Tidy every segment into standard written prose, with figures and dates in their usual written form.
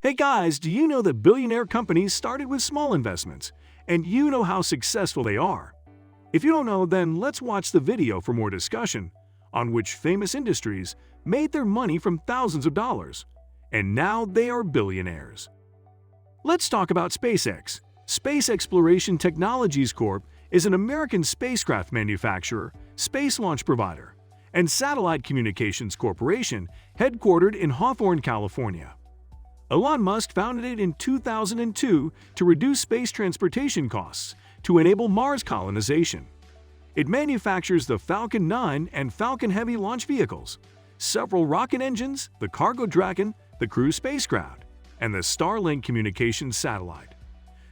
Hey guys, do you know that billionaire companies started with small investments, and you know how successful they are? If you don't know, then let's watch the video for more discussion on which famous industries made their money from thousands of dollars, and now they are billionaires. Let's talk about SpaceX. Space Exploration Technologies Corp. is an American spacecraft manufacturer, space launch provider, and satellite communications corporation headquartered in Hawthorne, California. Elon Musk founded it in 2002 to reduce space transportation costs to enable Mars colonization. It manufactures the Falcon 9 and Falcon Heavy launch vehicles, several rocket engines, the Cargo Dragon, the Crew spacecraft, and the Starlink communications satellite.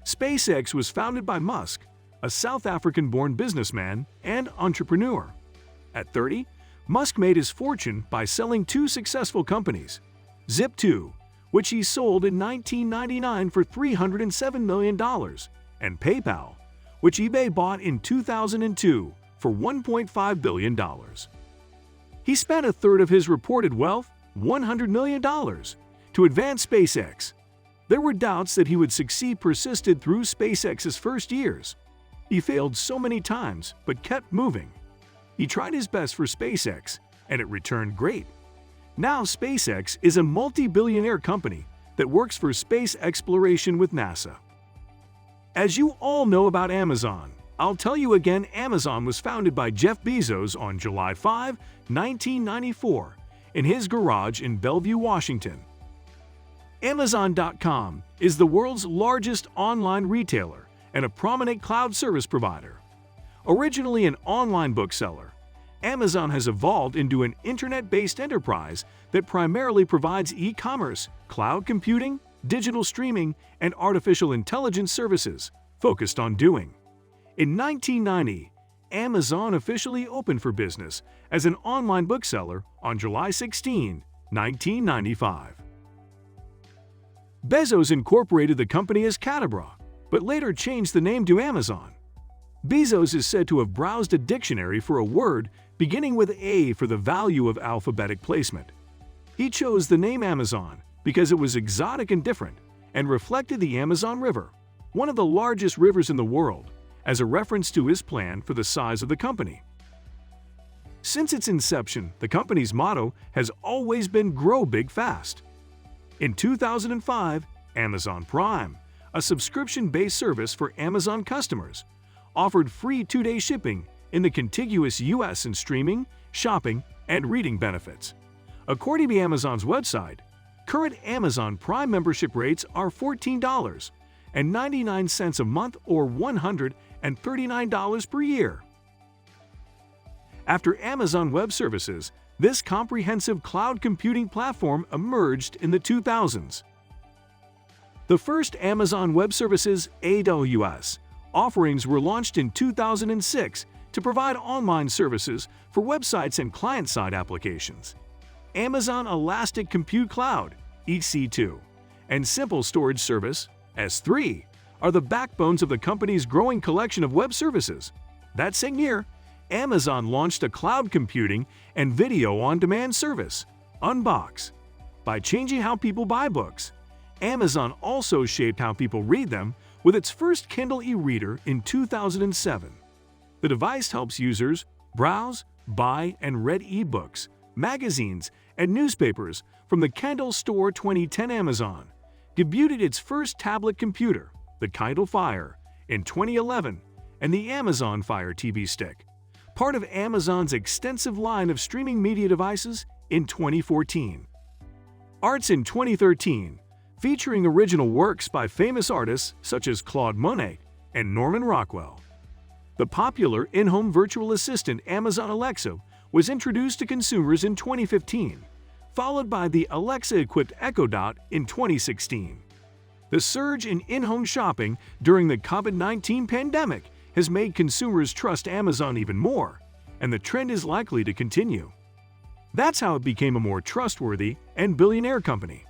SpaceX was founded by Musk, a South African-born businessman and entrepreneur. At 30, Musk made his fortune by selling two successful companies, Zip2, which he sold in 1999 for $307 million, and PayPal, which eBay bought in 2002 for $1.5 billion. He spent a third of his reported wealth, $100 million, to advance SpaceX. There were doubts that he would succeed persisted through SpaceX's first years. He failed so many times, but kept moving. He tried his best for SpaceX, and it returned great. Now SpaceX is a multi-billionaire company that works for space exploration with NASA. As you all know about Amazon, I'll tell you again, Amazon was founded by Jeff Bezos on July 5, 1994, in his garage in Bellevue, Washington. Amazon.com is the world's largest online retailer and a prominent cloud service provider. Originally an online bookseller, Amazon has evolved into an internet-based enterprise that primarily provides e-commerce, cloud computing, digital streaming, and artificial intelligence services focused on doing. In 1990, Amazon officially opened for business as an online bookseller on July 16, 1995. Bezos incorporated the company as Cadabra, but later changed the name to Amazon. Bezos is said to have browsed a dictionary for a word beginning with A for the value of alphabetic placement. He chose the name Amazon because it was exotic and different and reflected the Amazon River, one of the largest rivers in the world, as a reference to his plan for the size of the company. Since its inception, the company's motto has always been "Grow Big Fast." In 2005, Amazon Prime, a subscription-based service for Amazon customers, offered free 2-day shipping in the contiguous U.S. and streaming, shopping, and reading benefits. According to Amazon's website, current Amazon Prime membership rates are $14.99 a month or $139 per year. After Amazon Web Services, this comprehensive cloud computing platform emerged in the 2000s. The first Amazon Web Services (AWS) offerings were launched in 2006 to provide online services for websites and client-side applications. Amazon Elastic Compute Cloud (EC2) and Simple Storage Service (S3) are the backbones of the company's growing collection of web services. That same year, Amazon launched a cloud computing and video on-demand service, Unbox. By changing how people buy books, Amazon also shaped how people read them with its first Kindle e-reader in 2007. The device helps users browse, buy, and read e-books, magazines, and newspapers from the Kindle Store. 2010 Amazon debuted its first tablet computer, the Kindle Fire, in 2011, and the Amazon Fire TV Stick, part of Amazon's extensive line of streaming media devices, in 2014. Arts in 2013, featuring original works by famous artists such as Claude Monet and Norman Rockwell. The popular in-home virtual assistant Amazon Alexa was introduced to consumers in 2015, followed by the Alexa-equipped Echo Dot in 2016. The surge in in-home shopping during the COVID-19 pandemic has made consumers trust Amazon even more, and the trend is likely to continue. That's how it became a more trustworthy and billionaire company.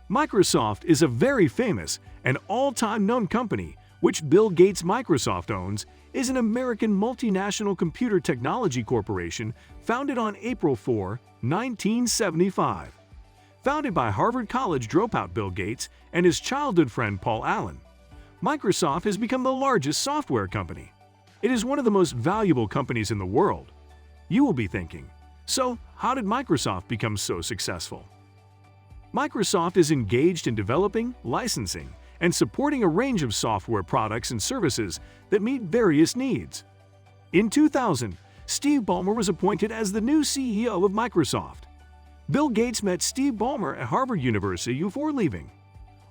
Microsoft is a very famous and all-time known company which Bill Gates' Microsoft owns, is an American multinational computer technology corporation founded on April 4, 1975. Founded by Harvard College dropout Bill Gates and his childhood friend Paul Allen, Microsoft has become the largest software company. It is one of the most valuable companies in the world. You will be thinking, so how did Microsoft become so successful? Microsoft is engaged in developing, licensing, and supporting a range of software products and services that meet various needs. In 2000, Steve Ballmer was appointed as the new CEO of Microsoft. Bill Gates met Steve Ballmer at Harvard University before leaving.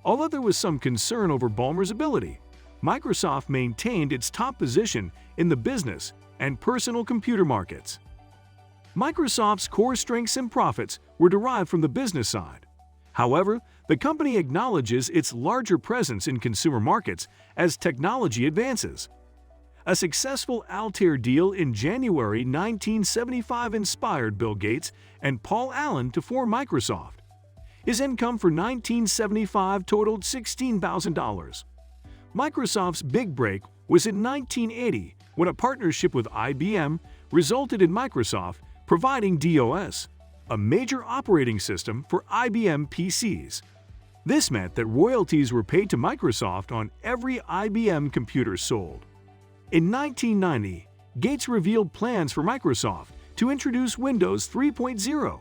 Although there was some concern over Ballmer's ability, Microsoft maintained its top position in the business and personal computer markets. Microsoft's core strengths and profits were derived from the business side. However, the company acknowledges its larger presence in consumer markets as technology advances. A successful Altair deal in January 1975 inspired Bill Gates and Paul Allen to form Microsoft. His income for 1975 totaled $16,000. Microsoft's big break was in 1980 when a partnership with IBM resulted in Microsoft providing DOS, a major operating system for IBM PCs. This meant that royalties were paid to Microsoft on every IBM computer sold. In 1990, Gates revealed plans for Microsoft to introduce Windows 3.0.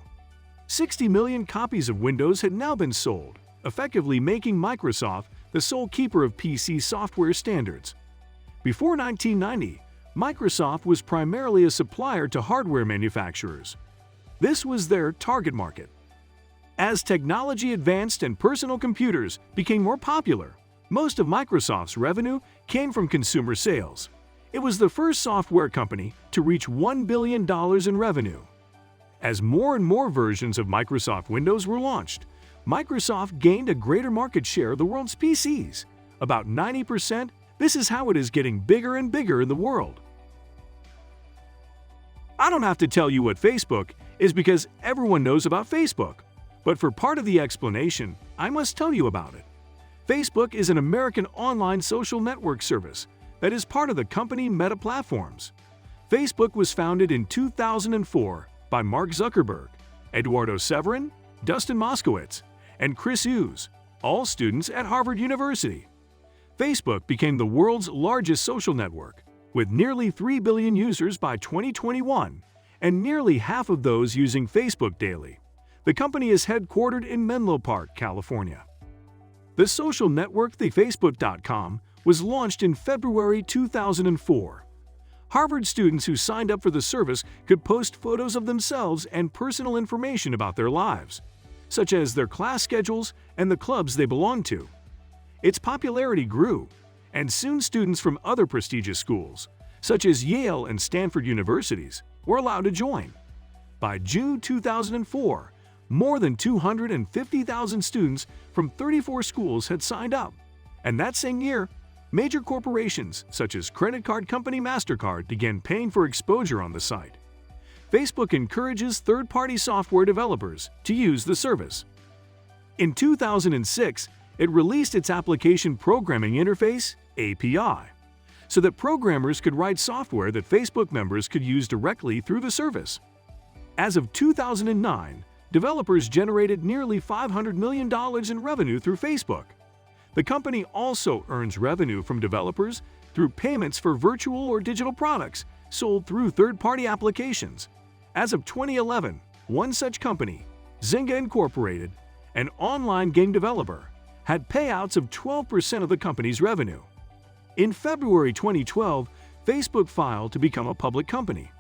60 million copies of Windows had now been sold, effectively making Microsoft the sole keeper of PC software standards. Before 1990, Microsoft was primarily a supplier to hardware manufacturers. This was their target market. As technology advanced and personal computers became more popular, most of Microsoft's revenue came from consumer sales. It was the first software company to reach $1 billion in revenue. As more and more versions of Microsoft Windows were launched, Microsoft gained a greater market share of the world's PCs. About 90%, this is how it is getting bigger and bigger in the world. I don't have to tell you what Facebook is because everyone knows about Facebook. But for part of the explanation, I must tell you about it. Facebook is an American online social network service that is part of the company Meta Platforms. Facebook was founded in 2004 by Mark Zuckerberg, Eduardo Severin, Dustin Moskowitz, and Chris Hughes, all students at Harvard University. Facebook became the world's largest social network, with nearly 3 billion users by 2021, and nearly half of those using Facebook daily. The company is headquartered in Menlo Park, California. The social network Facebook.com was launched in February 2004. Harvard students who signed up for the service could post photos of themselves and personal information about their lives, such as their class schedules and the clubs they belonged to. Its popularity grew, and soon students from other prestigious schools, such as Yale and Stanford universities, were allowed to join. By June 2004, more than 250,000 students from 34 schools had signed up, and that same year, major corporations such as credit card company MasterCard began paying for exposure on the site. Facebook encourages third-party software developers to use the service. In 2006, it released its Application Programming Interface (API), so that programmers could write software that Facebook members could use directly through the service. As of 2009, developers generated nearly $500 million in revenue through Facebook. The company also earns revenue from developers through payments for virtual or digital products sold through third-party applications. As of 2011, one such company, Zynga Incorporated, an online game developer, had payouts of 12% of the company's revenue. In February 2012, Facebook filed to become a public company.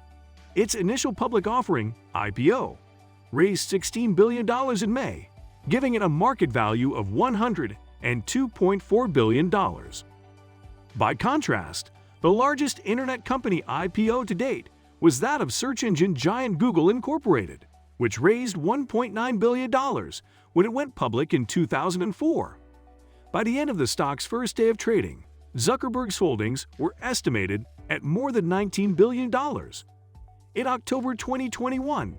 Its initial public offering, IPO, raised $16 billion in May, giving it a market value of $102.4 billion. By contrast, the largest internet company IPO to date was that of search engine giant Google Incorporated, which raised $1.9 billion when it went public in 2004. By the end of the stock's first day of trading, Zuckerberg's holdings were estimated at more than $19 billion. In October 2021,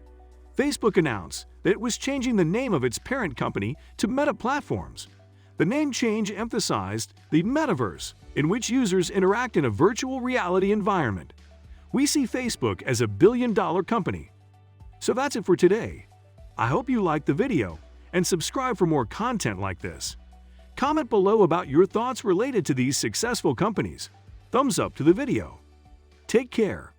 Facebook announced that it was changing the name of its parent company to Meta Platforms. The name change emphasized the metaverse, in which users interact in a virtual reality environment. We see Facebook as a billion-dollar company. So that's it for today. I hope you liked the video, and subscribe for more content like this. Comment below about your thoughts related to these successful companies. Thumbs up to the video. Take care.